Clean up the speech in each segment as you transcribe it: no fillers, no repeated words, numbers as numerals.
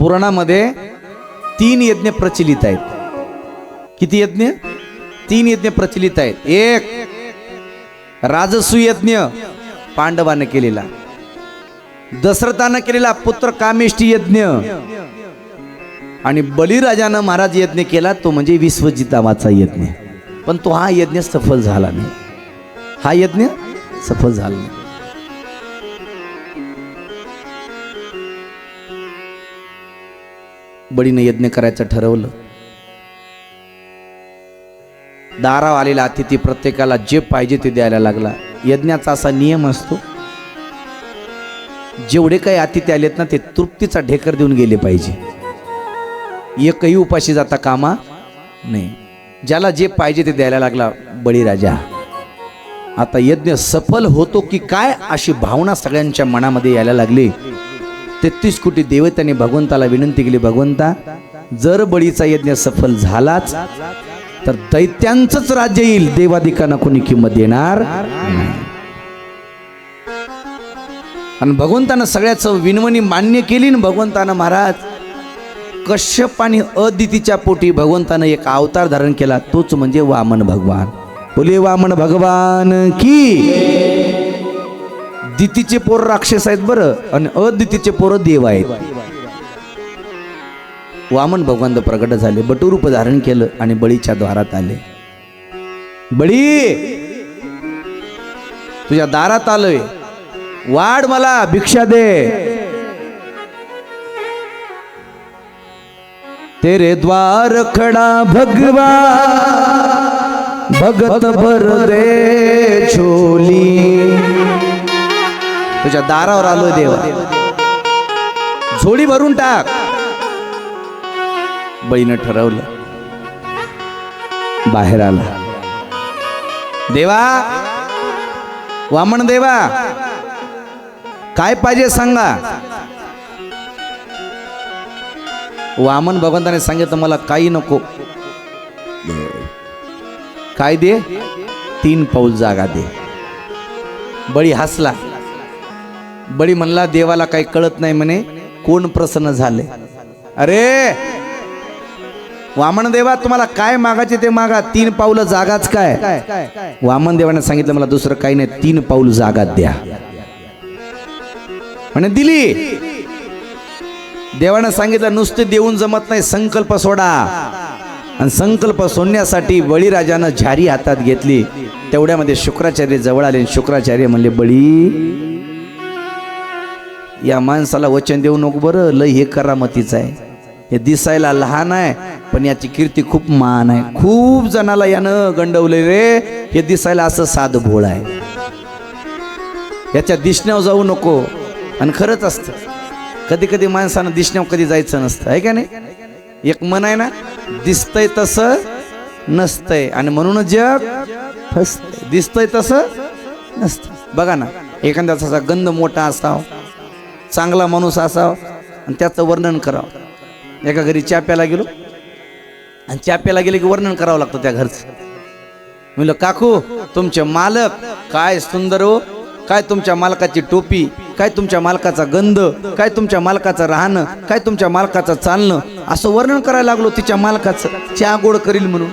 पुराणामध्ये 3 यज्ञ प्रचलित आहेत. किती यज्ञ? 3 यज्ञ प्रचलित आहेत. एक राजसू यज्ञ पांडवाने केलेला, दशरथानं केलेला पुत्र कामेष्टी यज्ञ, आणि बळीराजानं महाराज यज्ञ केला तो म्हणजे विश्वजितावाचा यज्ञ. पण तो हा यज्ञ सफल झाला नाही. हा यज्ञ सफल झाला नाही. बळीने यज्ञ करायचं ठरवलं. दारावर आलेला अतिथी प्रत्येकाला जे पाहिजे ते द्यायला लागला. यज्ञाचा असा नियम असतो, जेवढे काही अतिथी आलेत ना ते तृप्तीचा ढेकर देऊन गेले पाहिजे. एकही उपाशी जाता कामा नाही. ज्याला जे पाहिजे ते द्यायला लागला बळीराजा. आता यज्ञ सफल होतो की काय अशी भावना सगळ्यांच्या मनामध्ये यायला लागली. 33 कोटी देवतांनी भगवंताला विनंती केली, भगवंता जर बळीचा यज्ञ सफल झालाच तर दैत्यांचंच राज्य येईल, देवादिकांना कोणी किंमत देणार नाही. आणि भगवंतानं सगळ्याचं विनवणी मान्य केली. आणि भगवंतानं महाराज कश्यप आणि अदितीच्या पोटी भगवंतानं एक अवतार धारण केला, तोच म्हणजे वामन भगवान. बोले वामन भगवान की. दितीचे पोर राक्षस आहेत बरं, आणि अदितीचे पोर देव आहेत. वामन भगवान प्रगट झाले, बटूरूप धारण केलं आणि बळीच्या द्वारात आले. बळी तुझ्या दारात आलोय, वाढ मला भिक्षा दे. तेरे द्वार खड़ा भगवान, भगत भर दे झोली. तुझ्या दारावर आलोय देवा, झोळी भरून टाक. बळीनं ठरवलं, बाहेर आला. देवा, वामन देवा काय पाहिजे सांगा. वामन भगवंताने सांगितलं, मला काही नको. काय दे? 3 पाऊल जागा दे. बळी हसला. बळी म्हणला, देवाला काही कळत नाही म्हणे, कोण प्रसन्न झाले. अरे वामन देवा, तुम्हाला काय मागायचे ते मागा, 3 पाऊल जागाच काय. वामन देवाने सांगितलं, मला दुसरं काही नाही, 3 पाऊल जागा द्या. म्हणे दिली. देवानं सांगितलं, नुसते देऊन जमत नाही, संकल्प सोडा. आणि संकल्प सोडण्यासाठी बळीराजानं झारी हातात घेतली. तेवढ्यामध्ये शुक्राचार्य जवळ आले. शुक्राचार्य म्हणले, बळी या माणसाला वचन देऊ नको बरं, लय हे करामतीचं आहे. हे दिसायला लहान आहे पण याची कीर्ती खूप मान आहे. खूप जणाला यानं गंडवले रे. हे दिसायला असं साध भोळ आहे, याच्या दिसण्यावर जाऊ नको. आणि खरंच असतं, कधी कधी माणसानं दिसण्यावर कधी जायचं नसतं, आहे का नाही. एक मन आहे ना, दिसतंय तसं नसतंय आणि म्हणून जग फसतंय. दिसतंय तसं नसतं. बघा ना, एखाद्याचा गंध मोठा असावा, चांगला माणूस असावा आणि त्याचं वर्णन करावं. एका घरी चहा प्यायला गेलो आणि चहा प्यायला गेले की वर्णन करावं लागतं त्या घरचं. म्हणलं, काकू तुमचे मालक काय सुंदर हो, काय तुमच्या मालकाची टोपी, काय तुमच्या मालकाचा गंध, काय तुमच्या मालकाचं राहणं, काय तुमच्या मालकाचं चालणं, असं वर्णन करायला लागलो तिच्या मालकाचं. चहा गोड करील म्हणून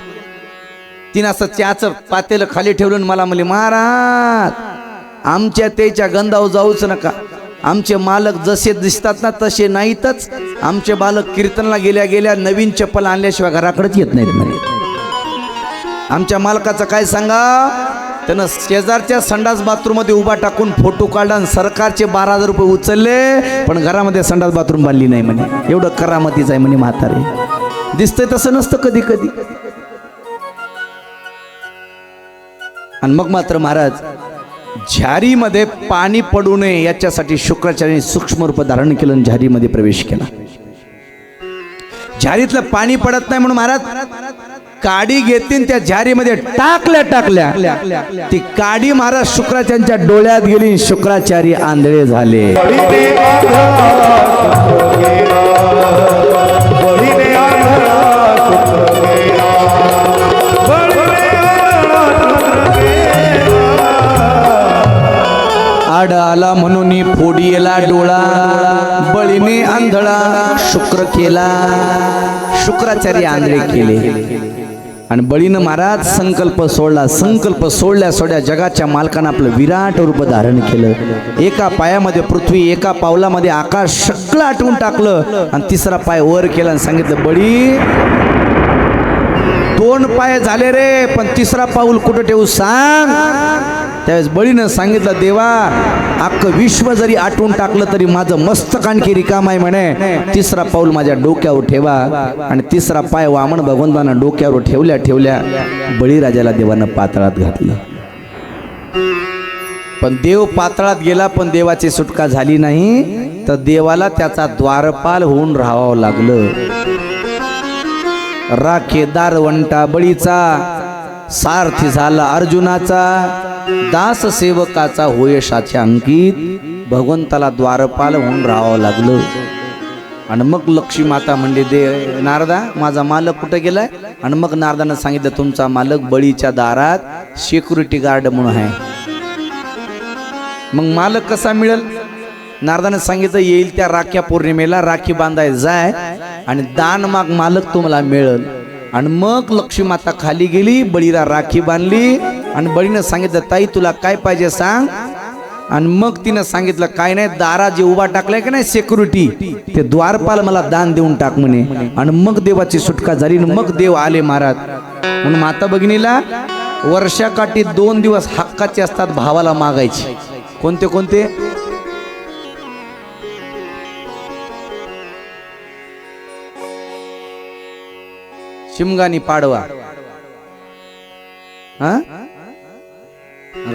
तिनं असं चहाचं पातेलं खाली ठेवलं. मला म्हणले, महाराज आमच्या त्याच्या गंधावर जाऊच नका. आमचे मालक जसे दिसतात ना तसे नाहीतच. आमचे बालक कीर्तनला गेल्या गेल्या नवीन चप्पल आणल्याशिवाय घराकडेच येत नाहीत म्हणे. आमच्या मालकाचं काय सांगा, त्यानं शेजारच्या संडास बाथरूम मध्ये उभा टाकून फोटो काढला आणि सरकारचे 12,000 रुपये उचलले, पण घरामध्ये संडास बाथरूम बांधली नाही म्हणे. एवढं करामतीच आहे म्हणे म्हातारे. दिसतंय तसं नसतं कधी कधी. आणि मग मात्र महाराज झारीमध्ये पाणी पडू नये याच्यासाठी शुक्राचार्याने सूक्ष्म रूप धारण केलं, झारीमध्ये प्रवेश केला. झारीतलं पाणी पडत नाही म्हणून महाराज काडी घेतली, त्या झारीमध्ये टाकल्या. ती काडी महाराज शुक्राचार्यांच्या डोळ्यात गेली. शुक्राचार्य आंधळे झाले. आड आला म्हणून फोडीला डोळा, बळीने आंधळा शुक्र केला, शुक्राचार्य आंधळे केले. आणि बळीनं महाराज संकल्प सोडला. संकल्प सोडल्या सोड्या जगाच्या मालकानं आपलं विराट रूप धारण केलं. एका पायामध्ये पृथ्वी, एका पावलामध्ये आकाश सगळं आटवून टाकलं आणि तिसरा पाय वर केला आणि सांगितलं, बळी 2 पाय झाले रे, पण तिसरा पाऊल कुठं ठेवू सांग. त्यावेळेस बळीनं सांगितलं, देवा अख्खं विश्व जरी आटवून टाकलं तरी माझं मस्तक आणखी रिकाम आहे म्हणे. तिसरा पाऊल माझ्या डोक्यावर ठेवा. आणि तिसरा पाय वामन भगवंतांना डोक्यावर ठेवल्या ठेवल्या बळीराजाला देवानं पाताळात घातलं. पण देव पाताळात गेला, पण देवाची सुटका झाली नाही. तर देवाला त्याचा द्वारपाल होऊन राहावं लागलं. राखेदार वंटा बळीचा, सारथी झाला अर्जुनाचा, दास सेवकाचा होयशाच्या अंकित. भगवंताला द्वारपाल होऊन राहावं लागलं. आणि मग लक्ष्मी माता म्हणले, दे नारदा माझा मालक कुठे गेलाय. आणि मग नारदानं सांगितलं, तुमचा मालक बळीच्या दारात सिक्युरिटी गार्ड म्हणून आहे. मग मालक कसा मिळेल. नारदानं सांगितलं, येईल त्या राख्या पौर्णिमेला राखी बांधाय जाय आणि दान माग, मालक तुम्हाला मिळेल. आणि मग लक्ष्मी माता खाली गेली, बळीला राखी बांधली. आणि बळीनं सांगितलं, ताई तुला काय पाहिजे सांग. आणि मग तिनं सांगितलं, काय नाही, दारा जे उभा टाकलाय की नाही सिक्युरिटी, ते द्वारपाल मला दान देऊन टाक म्हणे. आणि मग देवाची सुटका झाली. मग देव आले महाराज. म्हणून माता भगिनीला वर्षाकाठी 2 दिवस हक्काचे असतात भावाला मागायचे. कोणते कोणते. शिमगानी पाडवा,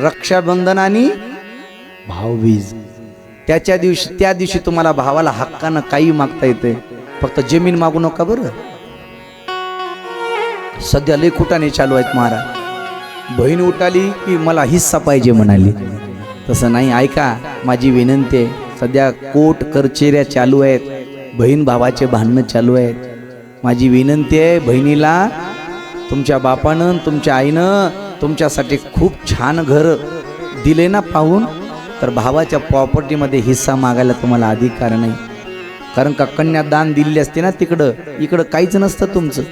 रक्षाबंधन आणि भाऊबीज. त्या दिवशी तुम्हाला भावाला हक्कानं काही मागता येते. फक्त जमीन मागू नका बरं. सध्या लय कुटाने चालू आहेत महाराज. बहीण उठाली की मला हिस्सा पाहिजे म्हणाली. तसं नाही. ऐका माझी विनंती आहे. सध्या कोर्ट कचेऱ्या चालू आहेत, बहीण भावाचे भांडणं चालू आहेत. माझी विनंती आहे, बहिणीला तुमच्या बापानं तुमच्या आईनं तुमच्यासाठी खूप छान घर दिले ना पाहून, तर भावाच्या प्रॉपर्टीमध्ये हिस्सा मागायला तुम्हाला अधिकार नाही. कारण का कन्यादान दिलेली असते ना तिकडं, इकडं काहीच नसतं तुमचं.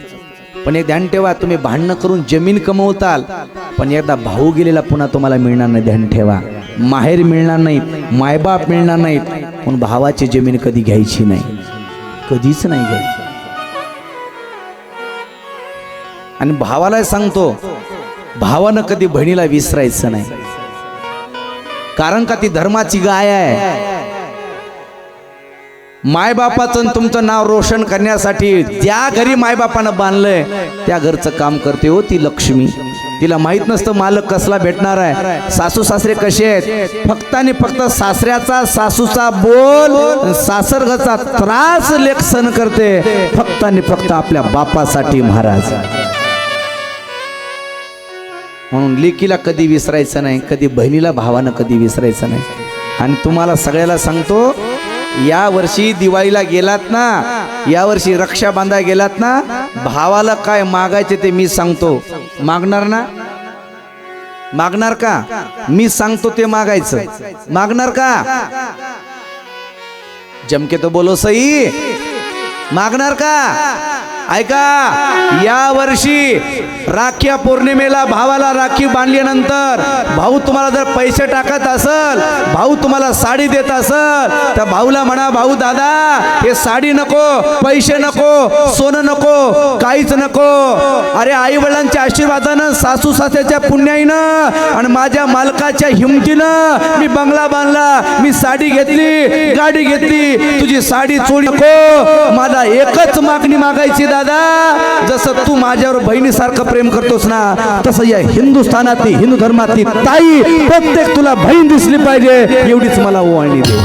पण एक ध्यान ठेवा, तुम्ही भांडणं करून जमीन कमवताल, पण एकदा भाऊ गेलेला पुन्हा तुम्हाला मिळणार नाही. ध्यान ठेवा, माहेर मिळणार नाहीत, मायबाप मिळणार नाहीत, पण भावाची जमीन कधी घ्यायची नाही, कधीच नाही घ्यायची. आणि भावाला सांगतो, भावानं कधी बहिणीला विसरायचं नाही. कारण का ती धर्माची गाय आहे. मायबापाचं तुमचं नाव रोशन करण्यासाठी ज्या घरी मायबापानं बांधलंय त्या घरचं काम करते हो ती लक्ष्मी. तिला माहित नसतं मालक कसला भेटणार आहे, सासू सासरे कसे आहेत. फक्त आणि फक्त सासऱ्याचा सासूचा बोल, सासरघरचा त्रास लेक सहन करते, फक्त आणि फक्त आपल्या बापासाठी महाराज. म्हणून लेकीला कधी विसरायचं नाही, कधी बहिणीला भावानं कधी विसरायचं नाही. आणि तुम्हाला सगळ्याला सांगतो, या वर्षी दिवाळीला गेलात ना, या वर्षी रक्षा बांधाय गेलात ना, भावाला काय मागायचे ते मी सांगतो. मागणार ना, मागणार का, मी सांगतो ते मागायचं. मागणार का, जमके तो बोलो सही, मागणार का. ऐका, या वर्षी राख्या पौर्णिमेला भावाला राखी बांधल्यानंतर भाऊ तुम्हाला जर पैसे टाकत असल, भाऊ तुम्हाला साडी देत असल, तर भाऊला म्हणा, भाऊ दादा हे साडी नको, पैसे नको, सोनं नको, काहीच नको. अरे आई वडिलांच्या आशीर्वादानं, सासू सासऱ्याच्या पुण्याईनं आणि माझ्या मालकाच्या हिमतीनं मी बंगला बांधला, मी साडी घेतली, गाडी घेतली, तुझी साडी चोरी नको. मला एकच मागणी मागायची दादा, जसं तू माझ्यावर बहिणीसारखं प्रेम करतोस ना, तसं या हिंदुस्थानातली, हिंदू धर्मातली ताई प्रत्येक तुला बहीण दिसली पाहिजे, एवढीच मला ओवाळणी दे.